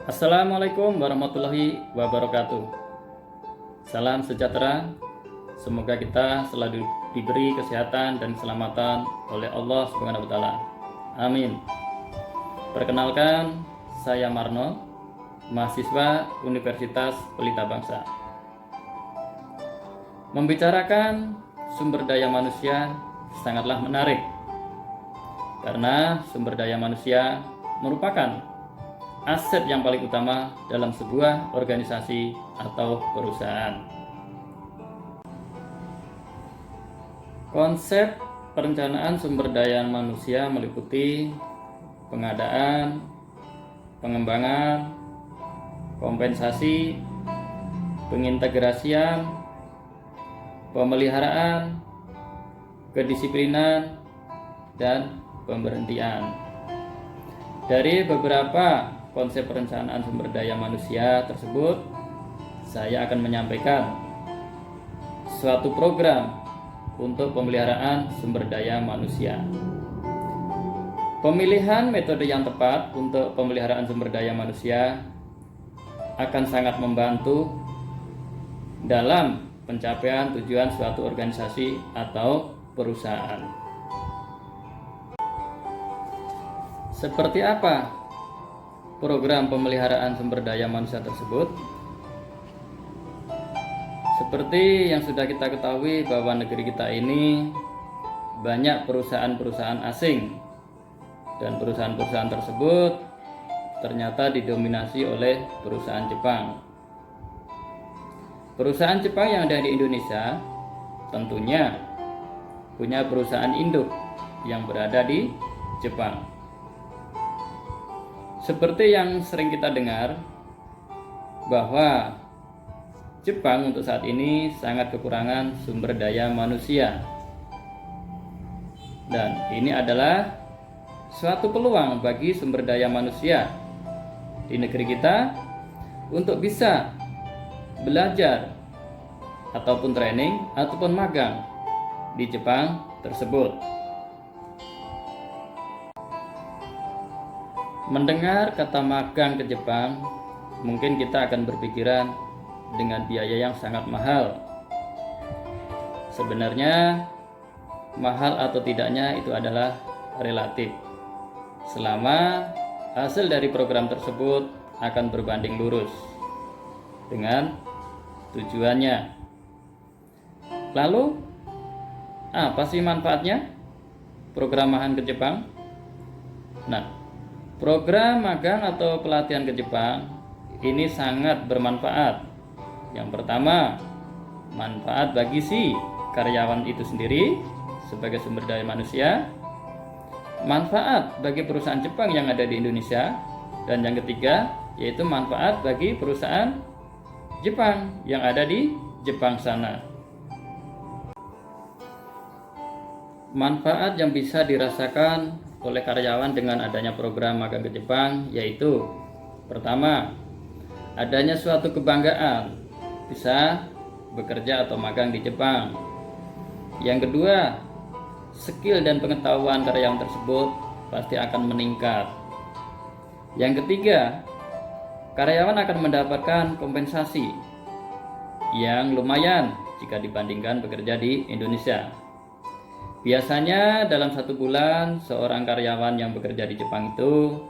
Assalamualaikum warahmatullahi wabarakatuh. Salam sejahtera. Semoga kita selalu diberi kesehatan dan keselamatan oleh Allah Subhanahu wa taala. Amin. Perkenalkan, saya Marno, mahasiswa Universitas Pelita Bangsa. Membicarakan sumber daya manusia sangatlah menarik, karena sumber daya manusia merupakan aset yang paling utama dalam sebuah organisasi atau perusahaan. Konsep perencanaan sumber daya manusia meliputi pengadaan, pengembangan, kompensasi, pengintegrasian, pemeliharaan, kedisiplinan, dan pemberhentian. Dari beberapa konsep perencanaan sumber daya manusia tersebut, saya akan menyampaikan suatu program untuk pemeliharaan sumber daya manusia. Pemilihan metode yang tepat untuk pemeliharaan sumber daya manusia akan sangat membantu dalam pencapaian tujuan suatu organisasi atau perusahaan. Seperti apa program pemeliharaan sumber daya manusia tersebut? Seperti yang sudah kita ketahui bahwa negeri kita ini banyak perusahaan-perusahaan asing, dan perusahaan-perusahaan tersebut ternyata didominasi oleh perusahaan Jepang. Perusahaan Jepang yang ada di Indonesia tentunya punya perusahaan induk yang berada di Jepang. Seperti yang sering kita dengar bahwa Jepang untuk saat ini sangat kekurangan sumber daya manusia. Dan ini adalah suatu peluang bagi sumber daya manusia di negeri kita untuk bisa belajar ataupun training ataupun magang di Jepang tersebut. Mendengar kata magang ke Jepang, mungkin kita akan berpikiran dengan biaya yang sangat mahal. Sebenarnya mahal atau tidaknya itu adalah relatif, selama hasil dari program tersebut akan berbanding lurus dengan tujuannya. Lalu apa sih manfaatnya program magang ke Jepang? Nah, program magang atau pelatihan ke Jepang ini sangat bermanfaat. Yang pertama, manfaat bagi si karyawan itu sendiri sebagai sumber daya manusia, manfaat bagi perusahaan Jepang yang ada di Indonesia, dan yang ketiga yaitu manfaat bagi perusahaan Jepang yang ada di Jepang sana. Manfaat yang bisa dirasakan oleh karyawan dengan adanya program magang ke Jepang yaitu: pertama, adanya suatu kebanggaan bisa bekerja atau magang di Jepang. Yang kedua, skill dan pengetahuan karyawan tersebut pasti akan meningkat. Yang ketiga, karyawan akan mendapatkan kompensasi yang lumayan jika dibandingkan bekerja di Indonesia. Biasanya dalam 1 bulan seorang karyawan yang bekerja di Jepang itu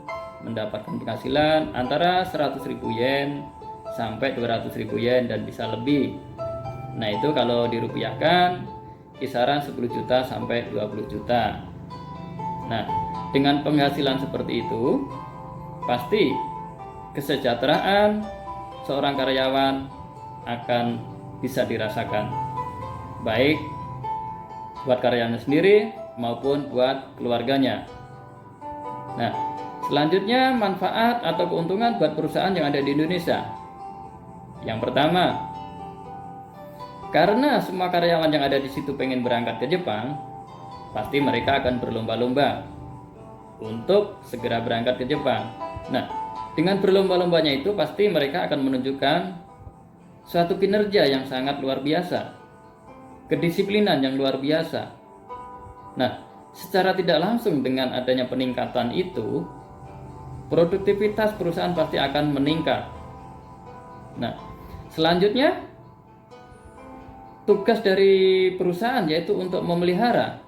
mendapatkan penghasilan antara 100.000 yen sampai 200.000 yen dan bisa lebih. Nah, itu kalau dirupiahkan kisaran 10 juta sampai 20 juta. Nah, dengan penghasilan seperti itu pasti kesejahteraan seorang karyawan akan bisa dirasakan, baik buat karyawannya sendiri maupun buat keluarganya. Nah, selanjutnya manfaat atau keuntungan buat perusahaan yang ada di Indonesia. Yang pertama, karena semua karyawan yang ada di situ pengen berangkat ke Jepang, pasti mereka akan berlomba-lomba untuk segera berangkat ke Jepang. Nah, dengan berlomba-lombanya itu pasti mereka akan menunjukkan suatu kinerja yang sangat luar biasa, kedisiplinan yang luar biasa. Nah, secara tidak langsung dengan adanya peningkatan itu, produktivitas perusahaan pasti akan meningkat. Nah, selanjutnya tugas dari perusahaan yaitu untuk memelihara.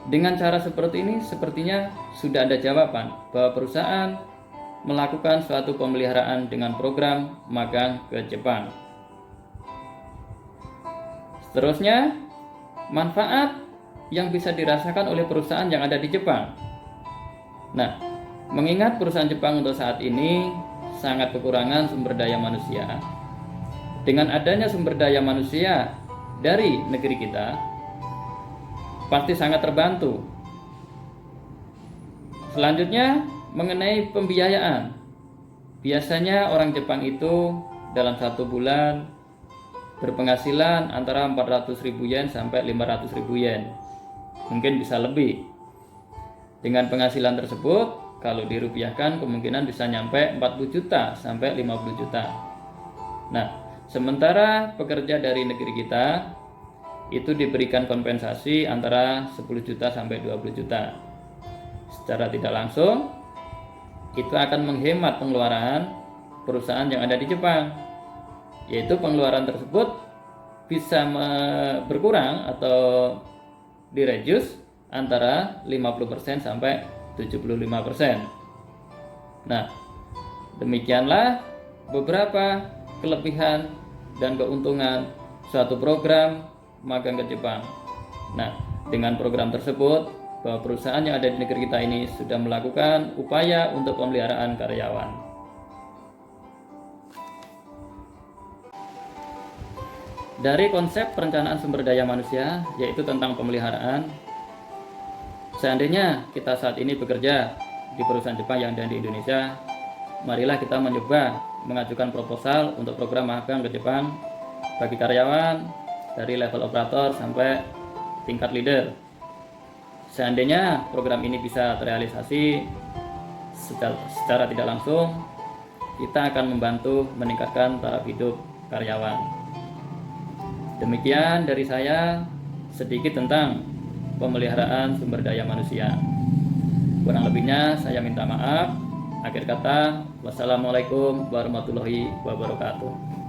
Dengan cara seperti ini sepertinya sudah ada jawaban bahwa perusahaan melakukan suatu pemeliharaan dengan program magang ke Jepang. Seterusnya, manfaat yang bisa dirasakan oleh perusahaan yang ada di Jepang. Nah, mengingat perusahaan Jepang untuk saat ini sangat kekurangan sumber daya manusia. Dengan adanya sumber daya manusia dari negeri kita, pasti sangat terbantu. Selanjutnya, mengenai pembiayaan. Biasanya orang Jepang itu dalam 1 bulan berpenghasilan antara 400.000 yen sampai 500.000 yen. Mungkin bisa lebih. Dengan penghasilan tersebut, kalau dirupiahkan kemungkinan bisa nyampe 40 juta sampai 50 juta. Nah, sementara pekerja dari negeri kita itu diberikan kompensasi antara 10 juta sampai 20 juta. Secara tidak langsung, itu akan menghemat pengeluaran perusahaan yang ada di Jepang, yaitu pengeluaran tersebut bisa berkurang atau direduce antara 50% sampai 75%. Nah, demikianlah beberapa kelebihan dan keuntungan suatu program magang ke Jepang. Nah, dengan program tersebut, bahwa perusahaan yang ada di negeri kita ini sudah melakukan upaya untuk pemeliharaan karyawan. Dari konsep perencanaan sumber daya manusia, yaitu tentang pemeliharaan, seandainya kita saat ini bekerja di perusahaan Jepang yang ada di Indonesia, marilah kita mencoba mengajukan proposal untuk program magang ke Jepang bagi karyawan dari level operator sampai tingkat leader. Seandainya program ini bisa terrealisasi secara tidak langsung, kita akan membantu meningkatkan taraf hidup karyawan. Demikian dari saya sedikit tentang pemeliharaan sumber daya manusia. Kurang lebihnya saya minta maaf. Akhir kata, wassalamualaikum warahmatullahi wabarakatuh.